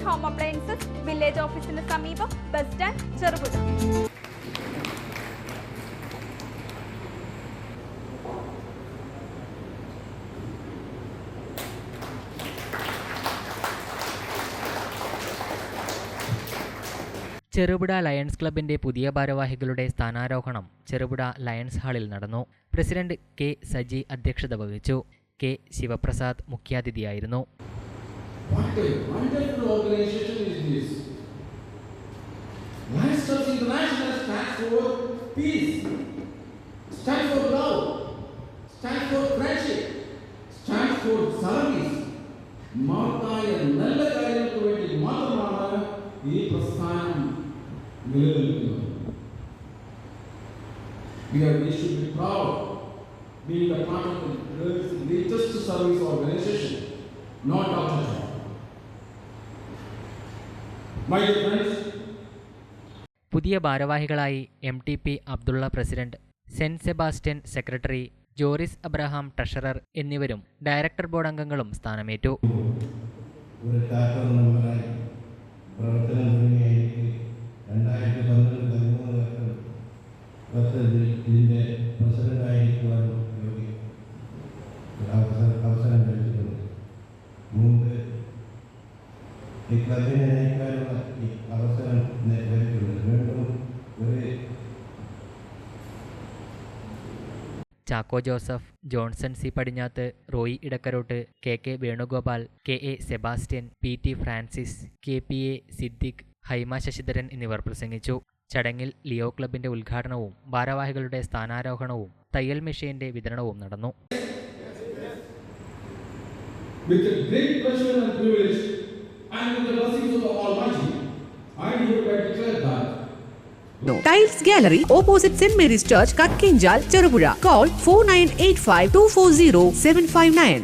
Home appliances, village ഓഫീസിന് സമീപം, bus stand, Cherupuzha. Cherupuzha lions ക്ലബിന്റെ പുതിയ ഭാരവാഹികളുടെ സ്ഥാനാരോഹണം ചെറുപുഴ ലയൺസ് ഹാളിൽ നടന്നു. പ്രസിഡന്റ് കെ സജി അധ്യക്ഷത വഹിച്ചു. കെ ശിവപ്രസാദ് മുഖ്യാതിഥിയായിരുന്നു. ഈ പ്രസ്ഥാനം നിലനിൽക്കുന്നത്. We should be proud being a part of the latest service organization, not after all. My dear friends, പുതിയ ഭാരവാഹികളായി MTP Abdullah president, Saint Sebastian secretary, Joris Abraham treasurer എന്നിവരും ഡയറക്ടർ ബോർഡ് അംഗങ്ങളും സ്ഥാനമേറ്റു. പ്രവർത്തനം തുടങ്ങിയായിട്ട് 2012-13 ഇതിൻ്റെ പ്രസിഡൻ്റായിരിക്കുവാനും അവസരം ലഭിച്ചിട്ടുണ്ട്. മുമ്പ് ഈ ക്ലബിനെ നയിക്കാനുള്ള ഈ അവസരം ലഭിച്ചിട്ടുണ്ട്. വീണ്ടും ഒരു Chacko Joseph, Johnson C Padinjath, Roy Edakkarott, KK Venugopal, KA Sebastian, PT Francis, KPA Siddique, Haima Sasidharan എന്നിവർ പ്രസംഗിച്ചു. ചടങ്ങിൽ ലിയോ ക്ലബിന്റെ ഉദ്ഘാടനവും ഭാരവാഹികളുടെ സ്ഥാനാരോഹണവും തയ്യൽ മെഷീന്റെ വിതരണവും നടന്നു. Tiles Gallery, opposite St. Mary's Church, Kakkinjal, Cherupuza. Call 4985 240 759.